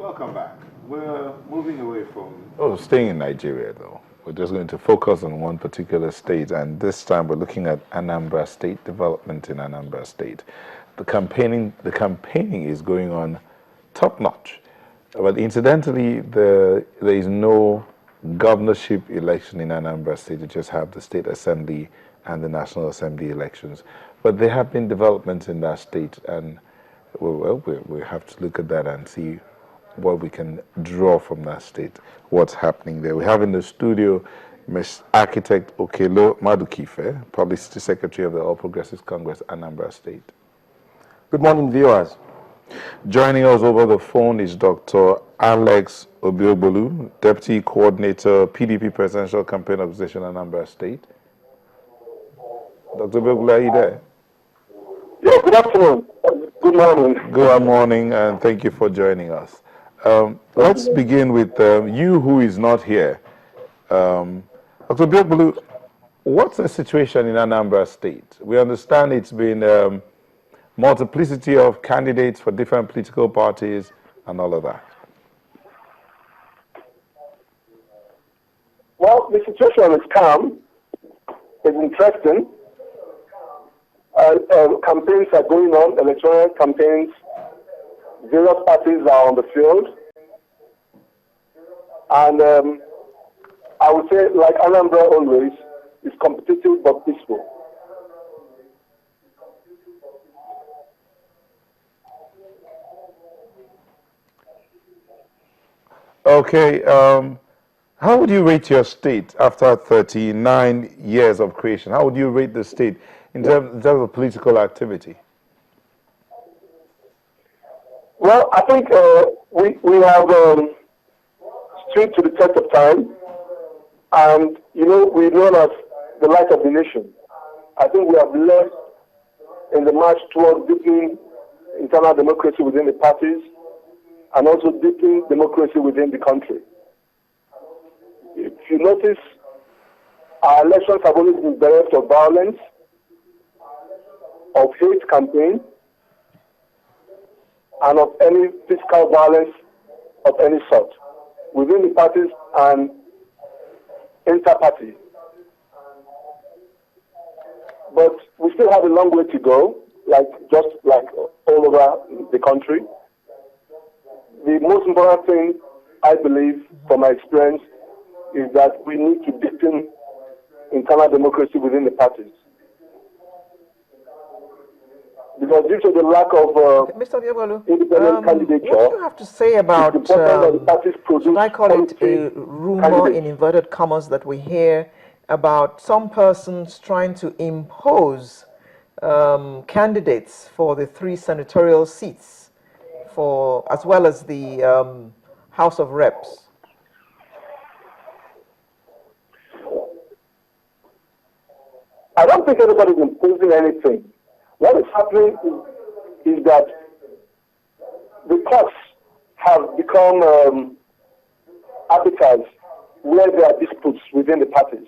Welcome back. We're moving away from... Oh, staying in Nigeria, though. We're just going to focus on one particular state, and this time we're looking at Anambra State, development in Anambra State. The campaigning is going on top-notch. But incidentally, there is no governorship election in Anambra State. You just have the State Assembly and the National Assembly elections. But there have been developments in that state, and well, we have to look at that and see what we can draw from that state, what's happening there. We have in the studio Ms. Architect Okelo Madukife, Publicity Secretary of the All Progressives Congress, Anambra State. Good morning, viewers. Joining us over the phone is Dr. Alex Obiobolu, Deputy Coordinator, PDP Presidential Campaign Organization, Anambra State. Dr. Obiobolu, are you there? Yes, good afternoon. Good morning. Good morning, and thank you for joining us. Let's begin with you who is not here. Dr. Obiobolu, what's the situation in Anambra State? We understand it's been multiplicity of candidates for different political parties and all of that. Well, the situation is calm. It's interesting. Campaigns are going on, electoral campaigns. Various parties are on the field. And I would say, like Anambra always, it's competitive but peaceful. Okay, how would you rate your state after 39 years of creation? How would you rate the state in terms of political activity? Well, I think we have stood to the test of time, and we're known as the light of the nation. I think we have led in the march towards deepening internal democracy within the parties, and also deepening democracy within the country. If you notice, our elections have always been bereft of violence, of hate campaign, and of any physical violence of any sort within the parties and inter-party. But we still have a long way to go, just like all over the country. The most important thing, I believe, from my experience, is that we need to deepen internal democracy within the parties. Because due to the lack of Mr. Obiobolu, independent candidature, what do you have to say about, should I call it a rumor in inverted commas that we hear about some persons trying to impose candidates for the 3 senatorial seats, as well as the House of Reps? I don't think anybody is imposing anything. What is happening is that the courts have become arbiters where there are disputes within the parties.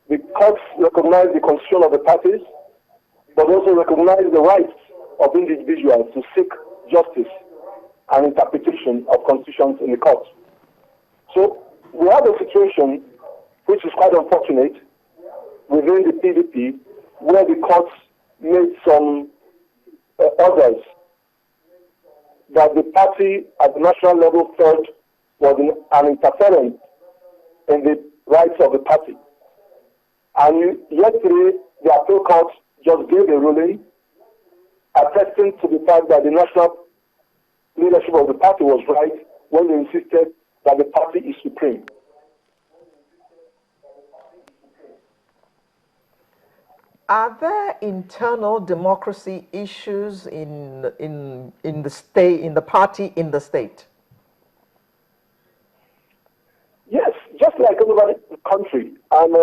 The courts recognize the constitution of the parties, but also recognize the rights of individuals to seek justice and interpretation of constitutions in the courts. So we have a situation which is quite unfortunate within the PDP, where the courts made some orders that the party at the national level felt was an interference in the rights of the party. And yesterday, the appeal court just gave a ruling attesting to the fact that the national leadership of the party was right when they insisted that the party is supreme. Are there internal democracy issues in the state, in the party, in the state? Yes, just like everybody in the country and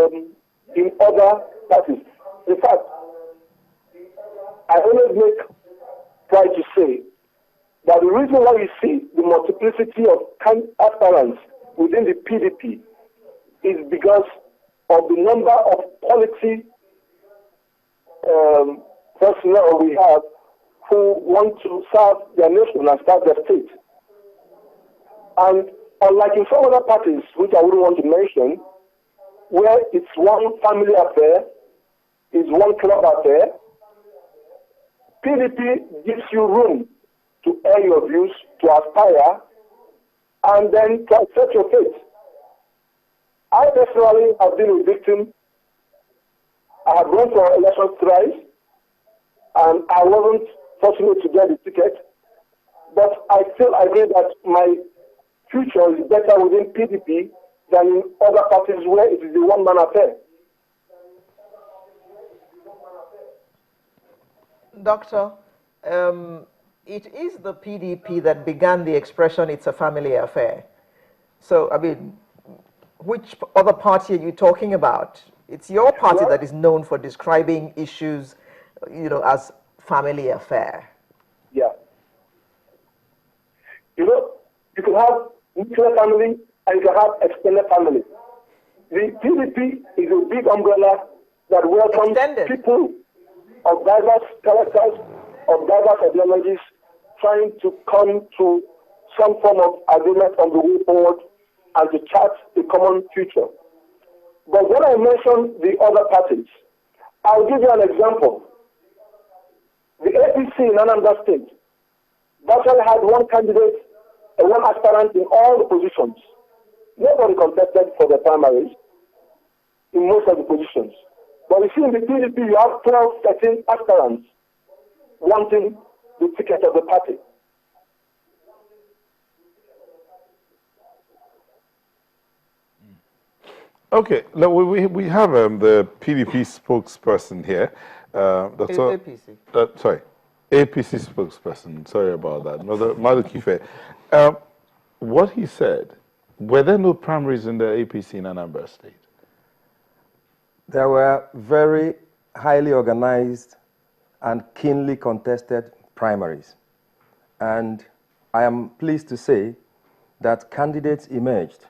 in other parties. In fact, I always try to say that the reason why we see the multiplicity of aspirants within the PDP is because of the number of quality personnel we have who want to serve their nation and serve their state. And unlike in some other parties, which I wouldn't want to mention, where it's one family affair, it's one club affair, PDP gives you room to air your views, to aspire, and then to accept your fate. I personally have been a victim. I have run for election thrice, and I wasn't fortunate to get the ticket. But I still agree that my future is better within PDP than in other parties where it is the one-man affair. Doctor, it is the PDP that began the expression, it's a family affair. So, I mean, which other party are you talking about? It's your party that is known for describing issues, you know, as family affair. Yeah. You know, you can have nuclear family and you can have extended family. The PDP is a big umbrella that welcomes people of diverse characters, of diverse ideologies, trying to come to some form of agreement on the way forward and to chart a common future. But when I mention the other parties, I'll give you an example. The APC in Anambra State virtually had one candidate and one aspirant in all the positions. Nobody contested for the primaries in most of the positions. But you see in the PDP, you have 12, 13 aspirants wanting the ticket of the party. Okay, now we have the PDP spokesperson here. APC. Sorry, APC spokesperson. Sorry about that. Mother Kife. What he said, were there no primaries in the APC in Anambra State? There were very highly organized and keenly contested primaries. And I am pleased to say that candidates emerged.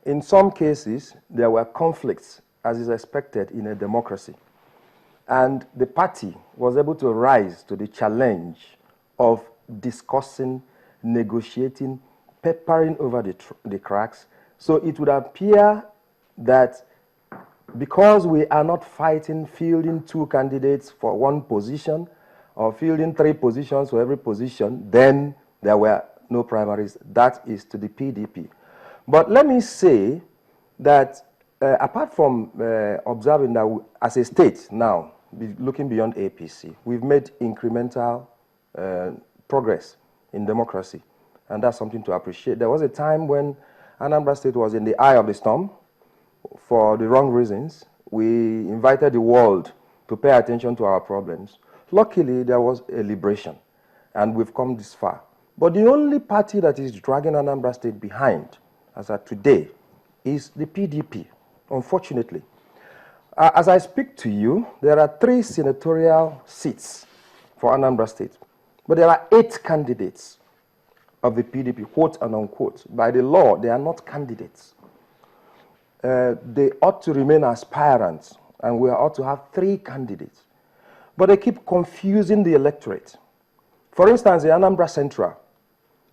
In some cases, there were conflicts, as is expected in a democracy. And the party was able to rise to the challenge of discussing, negotiating, peppering over the cracks. So it would appear that because we are not fighting, fielding 2 candidates for 1 position, or fielding 3 positions for every position, then there were no primaries. That is to the PDP. But let me say that apart from observing that as a state now, looking beyond APC, we've made incremental progress in democracy, and that's something to appreciate. There was a time when Anambra State was in the eye of the storm for the wrong reasons. We invited the world to pay attention to our problems. Luckily, there was a liberation, and we've come this far. But the only party that is dragging Anambra State behind, as of today, is the PDP, unfortunately. As I speak to you, there are 3 senatorial seats for Anambra State, but there are 8 candidates of the PDP, quote and unquote. By the law, they are not candidates. They ought to remain aspirants, and we ought to have 3 candidates. But they keep confusing the electorate. For instance, in Anambra Central,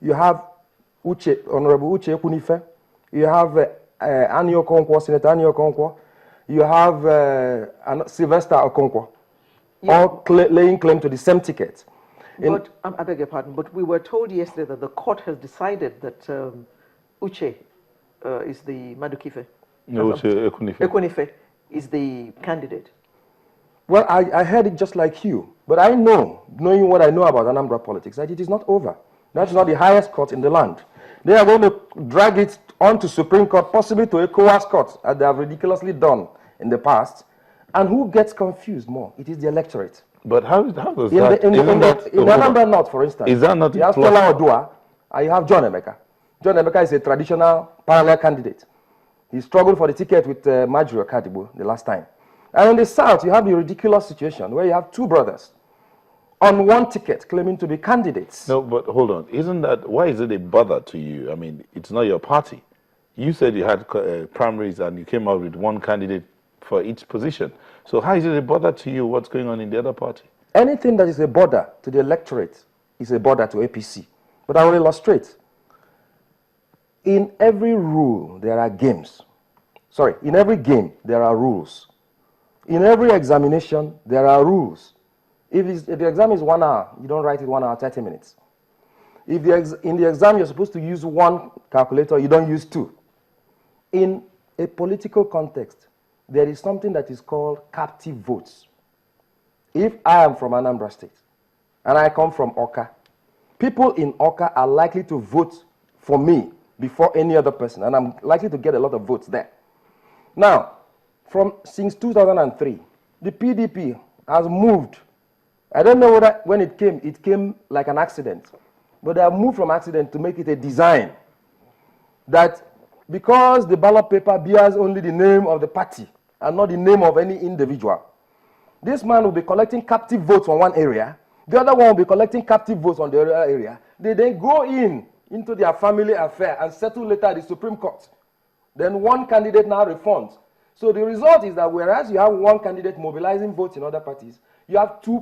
you have Honorable Uche Ekunife, you have Anio Okonkwo, Senator Anio Okonkwo, you have Sylvester Okonkwo, all laying claim to the same ticket. But, I beg your pardon, but we were told yesterday that the court has decided that Uche is the Madukife. No, Uche Ekunife. Ekunife is the candidate. Well, I heard it just like you, but I know, knowing what I know about Anambra politics, that it is not over. That's not the highest court in the land. They are going to drag it on to Supreme Court, possibly to a ECOWAS court, as they have ridiculously done in the past. And who gets confused more? It is the electorate. But how does in that... In Anambra North, for instance, is that not you have Stella Odua, and you have John Emeka. John Emeka is a traditional parallel candidate. He struggled for the ticket with Majuro Kadibu the last time. And in the South, you have the ridiculous situation where you have 2 brothers on 1 ticket claiming to be candidates. No, but hold on. Isn't that... Why is it a bother to you? I mean, it's not your party. You said you had primaries and you came out with 1 candidate for each position. So how is it a bother to you what's going on in the other party? Anything that is a bother to the electorate is a bother to APC. But I will illustrate. In every rule, there are games. Sorry, in every game, there are rules. In every examination, there are rules. If the exam is 1 hour, you don't write it 1 hour, 30 minutes. If in the exam you're supposed to use one calculator, you don't use two. In a political context, there is something that is called captive votes. If I am from Anambra State and I come from Oka, people in Oka are likely to vote for me before any other person, and I'm likely to get a lot of votes there. Now, since 2003, the PDP has moved. I don't know whether when it came like an accident, but they have moved from accident to make it a design that because the ballot paper bears only the name of the party and not the name of any individual, this man will be collecting captive votes on one area, the other one will be collecting captive votes on the other area. They then go into their family affair and settle later at the Supreme Court. Then one candidate now reforms. So the result is that whereas you have one candidate mobilizing votes in other parties, you have two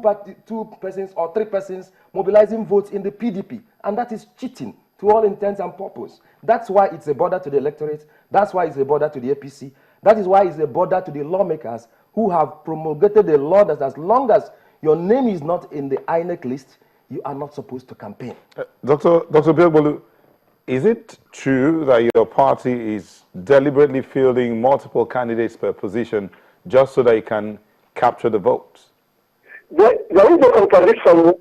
persons or three persons mobilizing votes in the PDP. And that is cheating to all intents and purposes. That's why it's a border to the electorate. That's why it's a border to the APC. That is why it's a border to the lawmakers who have promulgated a law that as long as your name is not in the INEC list, you are not supposed to campaign. Dr. Biogbolu, is it true that your party is deliberately fielding multiple candidates per position just so that you can capture the votes? There is a contradiction.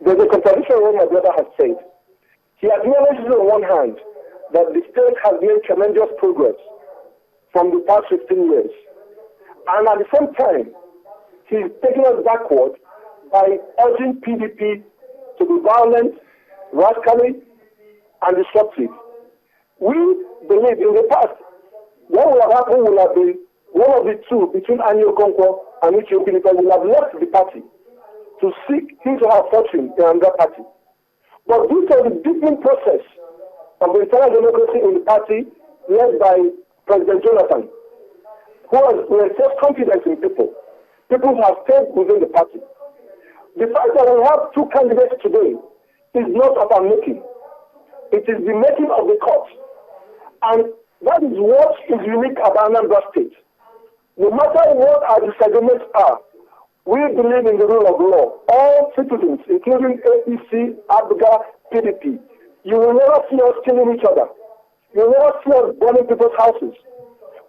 There's a contradiction in what my brother has said. He acknowledges on one hand that the state has made tremendous progress from the past 15 years. And at the same time, he's taking us backward by urging PDP to be violent, rascally, and disruptive. We believe in the past, what will have happened will have been one of the two between Annie Okonkwo and Uche Okiniko will have left the party to seek his or her fortune in another party. But due to the deepening process of the internal democracy in the party led by President Jonathan, who has self-confidence in people who have stayed within the party. The fact that we have two candidates today is not of our making. It is the making of the court. And that is what is unique about Anambra State. No matter what our disagreements are, we believe in the rule of law. All citizens, including APC, ABGA, PDP, you will never see us killing each other. You will never see us burning people's houses.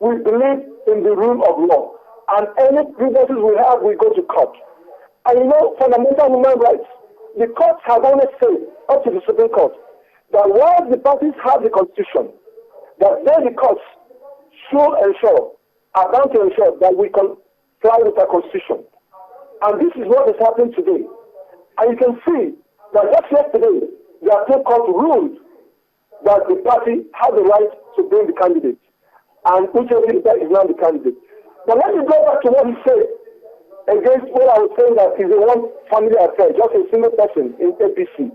We believe in the rule of law. And any grievances we have, we go to court. And you know, fundamental human rights, the courts have only said, up to the Supreme Court, that while the parties have the Constitution, that then the courts should ensure, are bound to ensure that we comply with our Constitution. And this is what is happening today. And you can see that just yesterday, the Supreme Court ruled that the party has the right to bring the candidate. And Uche Okiniko is now the candidate. But let me go back to what he said against what I was saying that is a one family affair, just a single person in APC.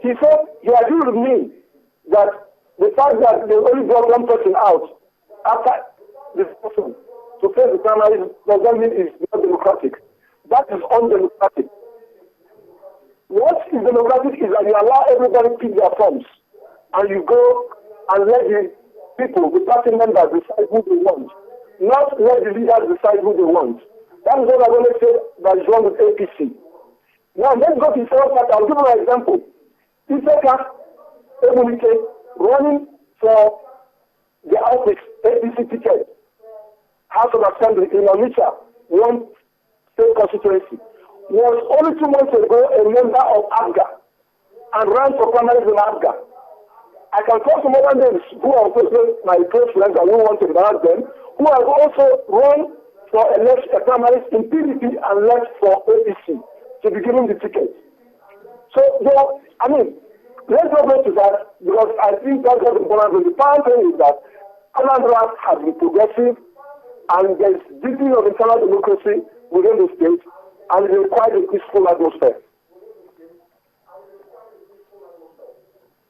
He said, he agreed with me that the fact that they only brought one person out after this person to face the primaries doesn't mean it's not democratic. That is undemocratic. What is democratic is that you allow everybody to pick their forms and you go and let the people, the party members decide who they want. Not let the leaders decide who they want. That is what I'm going to say that is wrong with APC. Now let's go to the second part. I'll give you an example. Iseka Ebunike running for the office APC ticket, House of Assembly in Onitsha, one state constituency, was only 2 months ago a member of ABGA and ran for primaries in ABGA. I can call some other names who are also my close friends and who want to embarrass them, who have also run for primaries in PDP and left for APC to be given the ticket. So, let's not go to that because I think that's what important. The important thing is that Anambra has been progressive and there's deepening of internal democracy within the state and it requires a peaceful atmosphere.